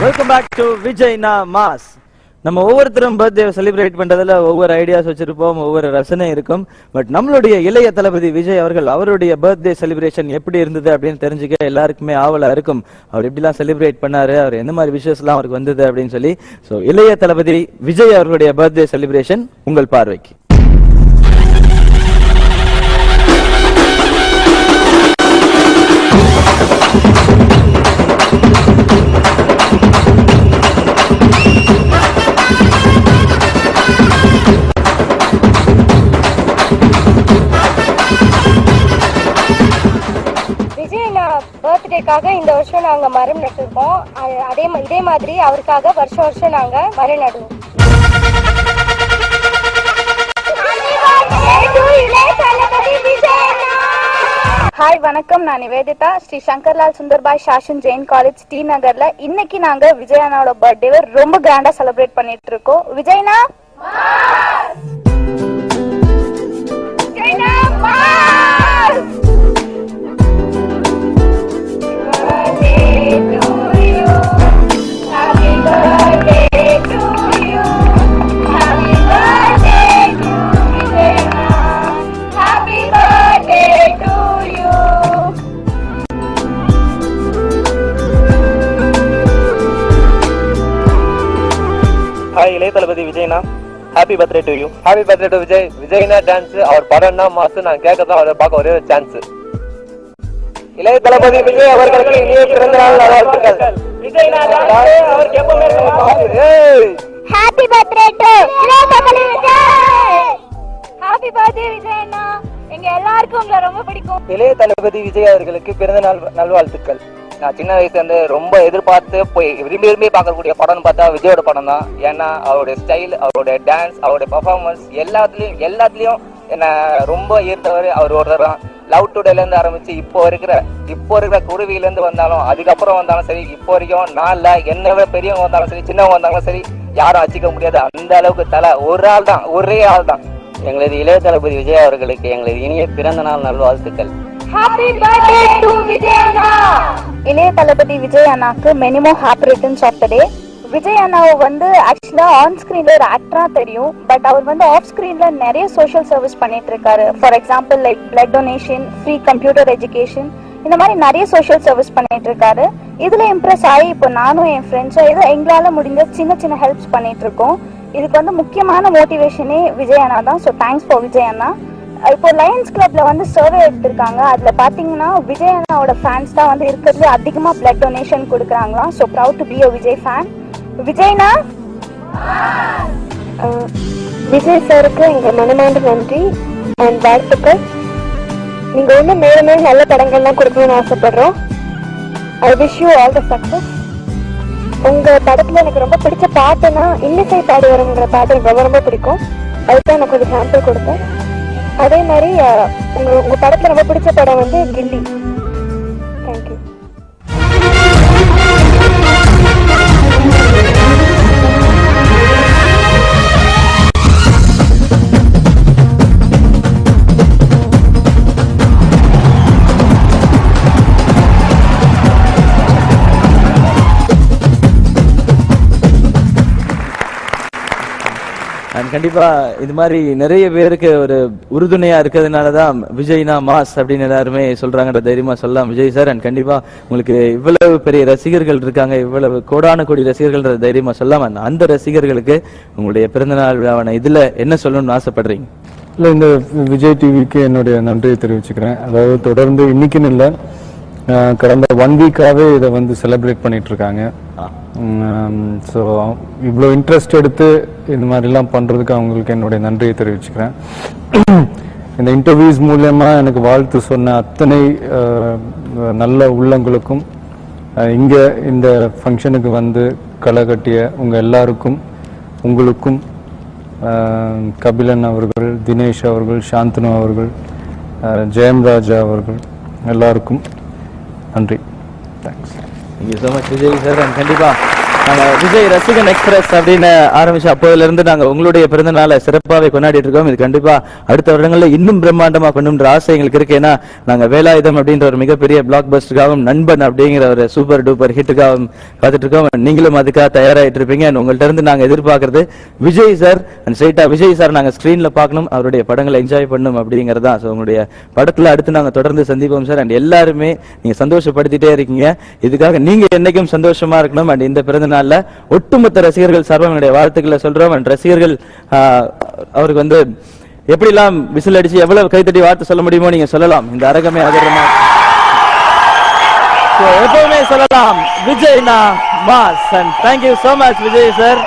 Welcome back to விஜய்னா mass. நம்ம ஒவ்வொருத்தரும் பர்த்டே செலிப்ரேட் பண்றதுல ஒவ்வொரு ஐடியாஸ் வச்சிருப்போம், ஒவ்வொரு ரசனை இருக்கும். பட் நம்மளுடைய இளைய தளபதி விஜய் அவர்கள் அவருடைய பர்த்டே செலிப்ரேஷன் எப்படி இருந்தது அப்படின்னு தெரிஞ்சுக்க எல்லாருக்குமே ஆவலா இருக்கும். அவர் எப்படிலாம் செலிப்ரேட் பண்ணாரு, அவர் எந்த மாதிரி விஷயஸ் எல்லாம் அவருக்கு வந்தது அப்படின்னு சொல்லி. சோ இளைய தளபதி விஜய் அவர்களுடைய பர்த்டே செலிப்ரேஷன் உங்கள் பார்வைக்கு. பர்த்டேக்காக இந்த வருஷம் நாங்க மரம் நட்டுருக்கோம். இதே மாதிரி அவருக்காக வருஷம் வருஷம் நாங்க மரம் நடுவோம். ஹாய் வணக்கம், நான் நிவேதிதா, ஸ்ரீ சங்கர்லால் சுந்தர்பாய் சாசன் ஜெயின் காலேஜ் டி நகர்ல. இன்னைக்கு நாங்க விஜயண்ணாவோட பர்த்டேவை ரொம்ப கிராண்டா செலிப்ரேட் பண்ணிட்டு இருக்கோம். விஜய்னா இளைய தளபதி விஜய்னா, happy birthday to you. Happy birthday to Vijay. விஜய்னா டான்ஸ், அவர் படம்னா மாசு. நான் கேட்கறதா அவரை பார்க்க ஒரே சான்ஸ். இளைய தளபதி விஜய் அவர்களுக்கு இனிய பிறந்த நாள் நல்வாழ்த்துக்கள். விஜய்னா டான்ஸ் அவருக்கு எப்பவுமே ஹாப்பி பர்த்டே டு இளைய தளபதி விஜய். ஹாப்பி பர்த்டே விஜய்னா, எங்க எல்லாருக்கும் உங்களை ரொம்ப பிடிக்கும். இளைய தளபதி விஜய் அவர்களுக்கு பிறந்த நாள் நல்வாழ்த்துக்கள். நான் சின்ன வயசுல இருந்து ரொம்ப எதிர்பார்த்து போய் விரும்பி விரும்பி பார்க்கக்கூடிய படம்னு பார்த்தா விஜயோட படம் தான். ஏன்னா அவருடைய ஸ்டைல், அவருடைய டான்ஸ், அவருடைய பர்ஃபார்மன்ஸ் எல்லாத்துலயும் என்ன ரொம்ப ஈர்த்தவர் அவர் ஒருத்தர் தான். லவ் டுடேல இருந்து ஆரம்பிச்சு இப்போ இருக்கிற குருவியில இருந்து வந்தாலும், அதுக்கப்புறம் வந்தாலும் சரி, இப்போ வரைக்கும் நாள்ல என்ன பெரியவங்க வந்தாலும் சரி, சின்னவங்க வந்தாலும் சரி, யாரும் அச்சிக்க முடியாது. அந்த அளவுக்கு தலை ஒரே ஆள் தான். எங்களது இளைய தளபதி விஜய் அவர்களுக்கு எங்களது இனிய பிறந்த நாள் நல்வாழ்த்துக்கள். Happy birthday to Vijay Anna. இளைய தளபதி விஜய் அண்ணாக்கு many more happy returns of the day. Vijay அண்ணாவை வந்து ஆக்சுவலா ஆன் ஸ்கிரீன்ல ஒரு ஆக்டரா தெரியும். பட் அவர் வந்து ஆஃப் ஸ்கிரீன்ல நிறைய சோஷியல் சர்வீஸ் பண்ணிட்டு இருக்காரு. For example like blood donation, free computer education, இந்த மாதிரி நிறைய சோஷியல் சர்வீஸ் பண்ணிட்டு இருக்காரு. இதுல இம்ப்ரெஸ் ஆகி இப்போ நானும் என் ஃப்ரெண்ட்ஸும் ஏதோ எங்களால முடிஞ்ச சின்ன சின்ன ஹெல்ப்ஸ் பண்ணிட்டு இருக்கோம். இதுக்கு வந்து முக்கியமான மோட்டிவேஷனே விஜய் அண்ணா தான். ஸோ தேங்க்ஸ் ஃபார் விஜய் அண்ணா. இப்போ லயன்ஸ் கிளப்ல வந்து சர்வே எடுத்திருக்காங்க. அதுல பாத்தீங்கன்னா விஜய் அண்ணாவோட ஃபேன்ஸ் தான் வந்து இருக்கிறதுல அதிகமா பிளட் டொனேஷன் கொடுக்குறாங்களாம். So proud to be a Vijay fan. விஜய்னா விஜய் சாருக்கு எங்க மனமார்ந்த நன்றி அண்ட் வாழ்த்துக்கள். நீங்க வந்து மேலும் மேலும் நல்ல படங்கள்லாம் கொடுக்கணும்னு ஆசைப்படுறோம். I wish you all the success. உங்க படத்துல எனக்கு ரொம்ப பிடிச்ச பாட்டுன்னா இன்னிசை பாடி வருங்கிற பாட்டு எனக்கு ரொம்ப ரொம்ப பிடிக்கும். அதுதான் எனக்கு ஒரு சாம்பிள் கொடுத்தேன். அதே மாதிரி உங்க படத்துல ரொம்ப பிடிச்ச படம் வந்து கில்லி. தேங்க்யூ. கண்டிப்பா இது மாதிரி நிறைய பேருக்கு ஒரு உறுதுணையா இருக்கிறதுனாலதான் விஜய்னா மாஸ் அப்படின்னு எல்லாருமே சொல்றாங்க. தைரியமா சொல்லலாம் விஜய் சார். அண்ட் கண்டிப்பா உங்களுக்கு இவ்வளவு பெரிய ரசிகர்கள் இருக்காங்க, இவ்வளவு கோடான கோடி ரசிகர்கள் தைரியமா சொல்லலாம். அந்த ரசிகர்களுக்கு உங்களுடைய பிறந்தநாள் விழாவான இதுல என்ன சொல்லணும்னு ஆசைப்படுறீங்க? இல்லை, இந்த விஜய் டிவிக்கு என்னுடைய நன்றியை தெரிவிச்சுக்கிறேன். அதாவது தொடர்ந்து இன்னைக்குன்னு இல்லை, கடந்த 1 வீக்காகவே இதை வந்து செலிப்ரேட் பண்ணிட்டு இருக்காங்க. ஸோ இவ்வளோ இன்ட்ரெஸ்ட் எடுத்து இந்த மாதிரிலாம் பண்ணுறதுக்கு அவங்களுக்கு என்னுடைய நன்றியை தெரிவிச்சுக்கிறேன். இந்த இன்டர்வியூஸ் மூலமா எனக்கு வாழ்த்து சொன்ன அத்தனை நல்ல உள்ளங்களுக்கும், இங்கே இந்த ஃபங்க்ஷனுக்கு வந்து களை கட்டிய உங்கள் எல்லாருக்கும், உங்களுக்கும், கபிலன் அவர்கள், தினேஷ் அவர்கள், சாந்தனு அவர்கள், ஜெயம்ராஜா அவர்கள் எல்லாருக்கும் நன்றி. Thanks. Thank you so much Vijay sir. கண்டிப்பா நாங்க விஜய் ரசிகன் எக்ஸ்பிரஸ் அப்படின்னு ஆரம்பிச்சு அப்போதுல இருந்து நாங்க உங்களுடைய பிறந்த நாளை சிறப்பாகவே கொண்டாடிட்டு இருக்கோம். இது கண்டிப்பா அடுத்த வருடங்கள்ல இன்னும் பிரம்மாண்டமா கொண்டுன்ற ஆசை எங்களுக்கு இருக்கு. ஏன்னா நாங்க வேலாயுதம் அப்படின்ற ஒரு மிகப்பெரிய பிளாக் பஸ்டருக்காகவும் நண்பன் அப்படிங்கிற ஒரு சூப்பர் டூப்பர் ஹிட்டுக்காகவும் காத்துட்டு இருக்கோம். நீங்களும் அதுக்காக தயாராகிட்டு இருப்பீங்க. உங்கள்ட்ட இருந்து நாங்க எதிர்பார்க்கறது விஜய் சார் ஸ்ட்ரைட்டா விஜய் சார் நாங்க ஸ்கிரீன்ல பார்க்கணும், அவருடைய படங்களை என்ஜாய் பண்ணணும் அப்படிங்கறதா. ஸோ உங்களுடைய படத்துல அடுத்து நாங்க தொடர்ந்து சந்திப்போம் சார். அண்ட் எல்லாருமே நீங்க சந்தோஷப்படுத்திட்டே இருக்கீங்க. இதுக்காக நீங்க என்னைக்கும் சந்தோஷமா இருக்கணும். அண்ட் இந்த பிறந்த நாள்ல ஒட்டுமொத்த ரசிகர்கள் சார்பாக என்னுடைய வாழ்த்துக்களை சொல்றோம். அண்ட் ரசிகர்கள் அவருக்கு வந்து எப்படிலாம் விசில் அடிச்சு எவ்வளவு கைத்தட்டி வார்த்தை சொல்ல முடியுமோ நீங்க சொல்லலாம். இந்த அரங்கமே அகரமா எப்பவுமே சொல்லலாம் விஜய்னா mass. And thank you so much Vijay sir.